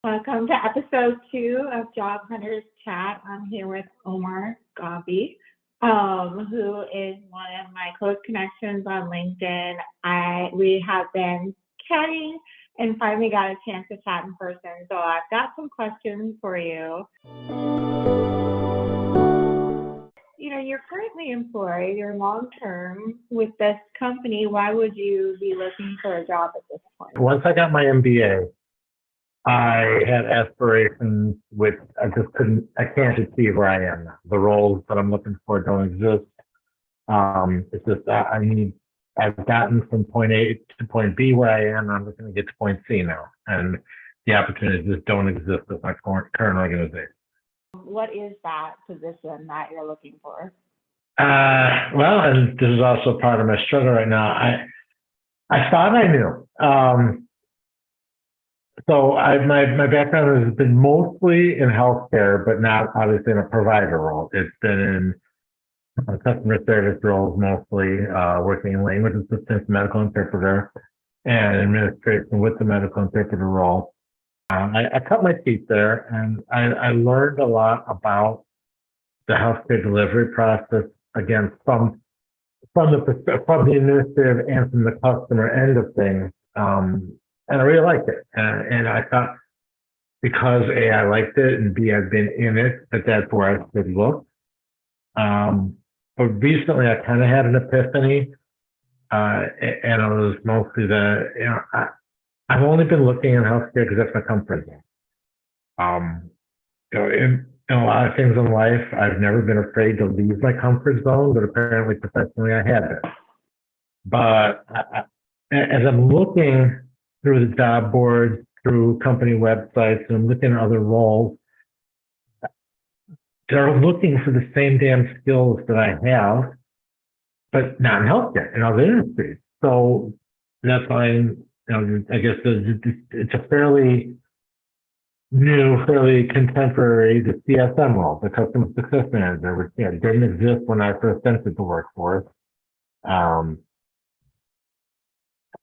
Welcome to episode 2 of Job Hunters Chat. I'm here with Omar Gobby, who is one of my close connections on LinkedIn. We have been chatting and finally got a chance to chat in person. So I've got some questions for you. You're currently employed, you're long-term with this company. Why would you be looking for a job at this point? Once I got my MBA, I had aspirations which I can't achieve where I am now. The roles that I'm looking for don't exist. It's just I've gotten from point A to point B where I am, and I'm looking to get to point C now. And the opportunities just don't exist with my current organization. What is that position that you're looking for? Well, and this is also part of my struggle right now. I thought I knew. So my background has been mostly in healthcare, but not obviously in a provider role. It's been in customer service roles, mostly working in language assistance, medical interpreter, and administration with the medical interpreter role. I cut my teeth there, and I learned a lot about the healthcare delivery process, again, from the administrative and from the customer end of things. And I really liked it. And I thought because A, I liked it, and B, I've been in it, that's where I should look. But recently I kind of had an epiphany, and it was mostly I've only been looking in healthcare because that's my comfort zone. In a lot of things in life, I've never been afraid to leave my comfort zone, but apparently professionally I have been. But as I'm looking through the job boards, through company websites, and I'm looking at other roles, they're looking for the same damn skills that I have, but not in healthcare, in other industries. So that's why, I guess it's a fairly new, fairly contemporary, the CSM role, the Customer Success Manager, which didn't exist when I first entered the workforce.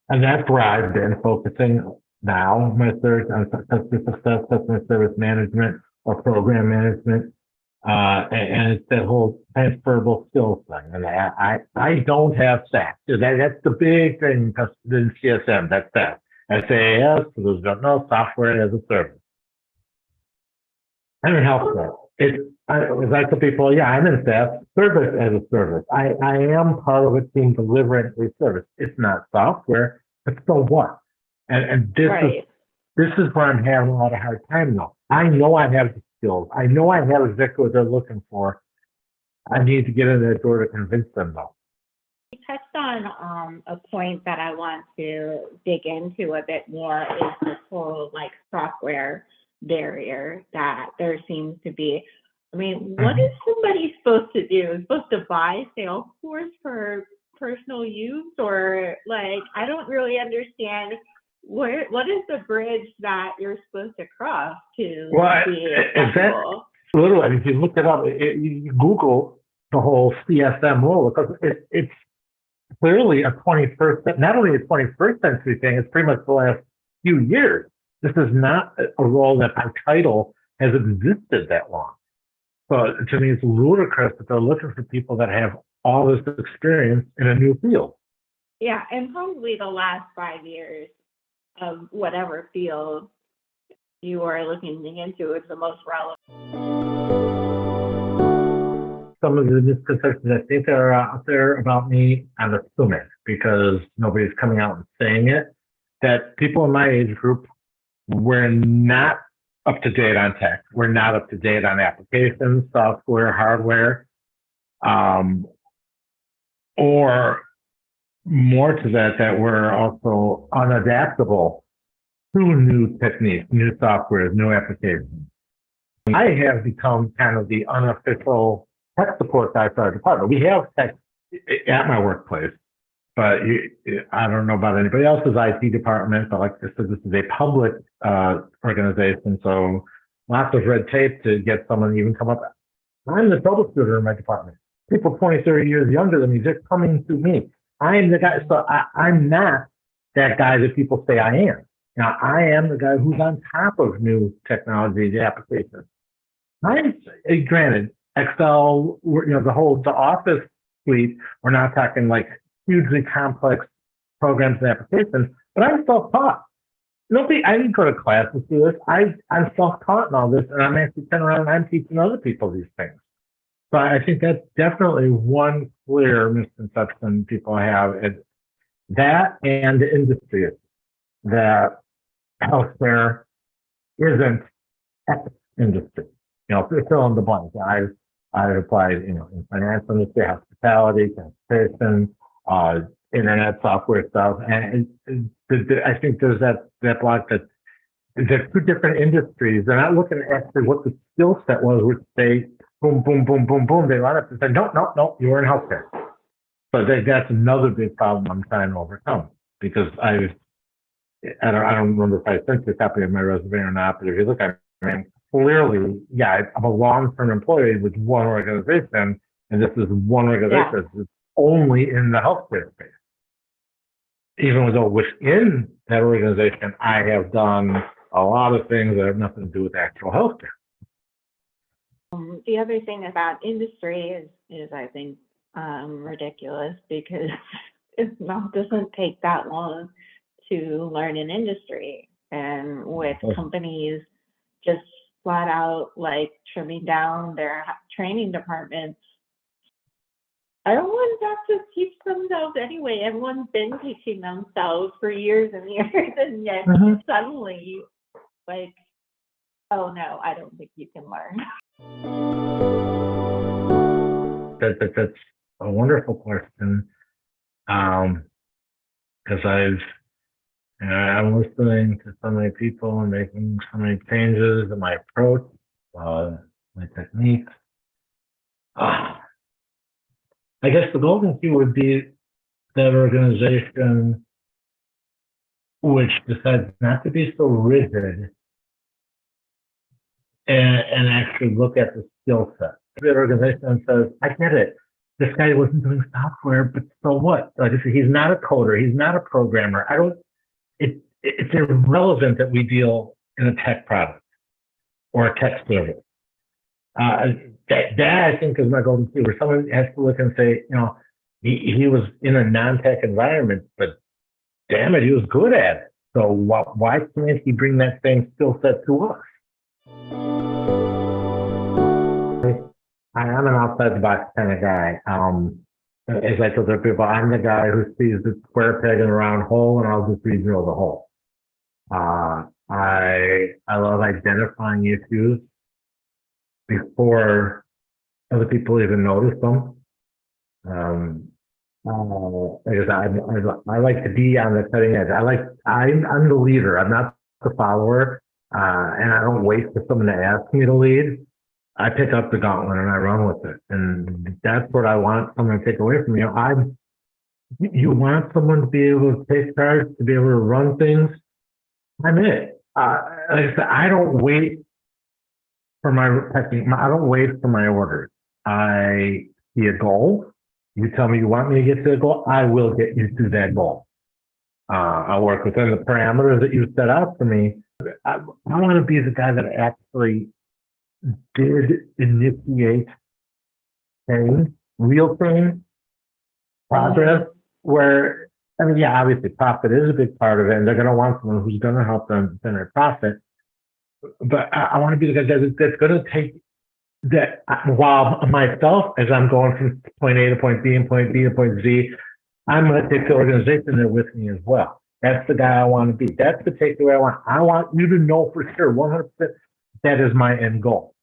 And that's where I've been focusing now, my search on customer success, customer service management, or program management. And it's that whole transferable skills thing. And I don't have SaaS. That's the big thing in CSM. That's that. SaaS, for those who don't know, software as a service. I'm in healthcare. As I tell people, I'm in SaaS, service as a service. I am part of a team delivering a service. It's not software, but so what? And this is where I'm having a lot of hard time though. I know I have the skills. I know I have exactly what they're looking for. I need to get in that door to convince them though. You touched on a point that I want to dig into a bit more is this whole software barrier that there seems to be. I mean, what is somebody supposed to do? Supposed to buy Salesforce for personal use, or I don't really understand what is the bridge that you're supposed to cross to be accessible? Literally, if you look it up, you Google the whole CSM role, because it's clearly not only a 21st century thing, it's pretty much the last few years. This is not a role that by title has existed that long. So to me, it's ludicrous that they're looking for people that have all this experience in a new field. Yeah, and probably the last 5 years of whatever field you are looking into is the most relevant. Some of the misconceptions I think that are out there about me, I'm assuming, because nobody's coming out and saying it, that people in my age group, we're not up to date on tech. We're not up to date on applications, software, hardware, or more to that we're also unadaptable to new techniques, new softwares, new applications. I have become kind of the unofficial tech support guy for our department. We have tech at my workplace, but I don't know about anybody else's IT department. But like I said, this is a public organization, so lots of red tape to get someone to even come up. I'm the troubleshooter in my department. People 20, 30 years younger than me, they're coming to me. I'm the guy, so I'm not that guy that people say I am. Now, I am the guy who's on top of new technology, the applications. Granted, Excel, the Office suite, we're not talking like hugely complex programs and applications, but I'm self-taught. Nobody, I didn't go to class to do this. I'm self-taught in all this, and I'm actually turning around and I'm teaching other people these things. So I think that's definitely one clear misconception people have, is that and the industry, that healthcare isn't X industry. Fill in the blank. I've applied, in financial industry, hospitality, transportation, internet software stuff, and I think there's that block that there's two different industries. They're not looking at actually what the skill set was, which they boom, boom, boom, boom, boom. They line up and say, no, you were in healthcare. So that's another big problem I'm trying to overcome, because I don't remember if I sent you a copy of my resume or not, but if you look at it, clearly, yeah, I'm a long-term employee with one organization, and this is one organization that's only in the healthcare space. Even though within that organization, I have done a lot of things that have nothing to do with actual healthcare. The other thing about industry is I think ridiculous, because it doesn't take that long to learn an industry, and with companies just flat out like trimming down their training departments, everyone's have to teach themselves anyway. Everyone's been teaching themselves for years and years, and yet suddenly, like, oh no, I don't think you can learn. That's a wonderful question, because I'm listening to so many people and making so many changes in my approach, my techniques. I guess the golden key would be that organization which decides not to be so rigid and actually look at the skill set. That organization says, I get it. This guy wasn't doing software, but so what? Like I said, he's not a coder. He's not a programmer. It's irrelevant that we deal in a tech product or a tech service. That I think is my golden key, where someone has to look and say, he was in a non-tech environment, but damn it, he was good at it. So why can't he bring that same skill set to us? I'm an outside the box kind of guy. As I told other people, I'm the guy who sees the square peg in a round hole, and I'll just re-drill the hole. I love identifying issues before other people even notice them. I like to be on the cutting edge. I'm the leader. I'm not the follower, and I don't wait for someone to ask me to lead. I pick up the gauntlet and I run with it, and that's what I want someone to take away from you. You want someone to be able to take charge, to be able to run things. I'm it. Like I said, I don't wait for I don't wait for my orders. I see a goal. You tell me you want me to get to the goal, I will get you to that goal. I'll work within the parameters that you set out for me. I want to be the guy that actually did initiate change, real change, progress, where, obviously profit is a big part of it, and they're going to want someone who's going to help them generate profit. But I want to be the guy that's going to take that, while myself, as I'm going from point A to point B and point B to point Z, I'm going to take the organization there with me as well. That's the guy I want to be. That's the takeaway I want. I want you to know for sure, 100%, that is my end goal.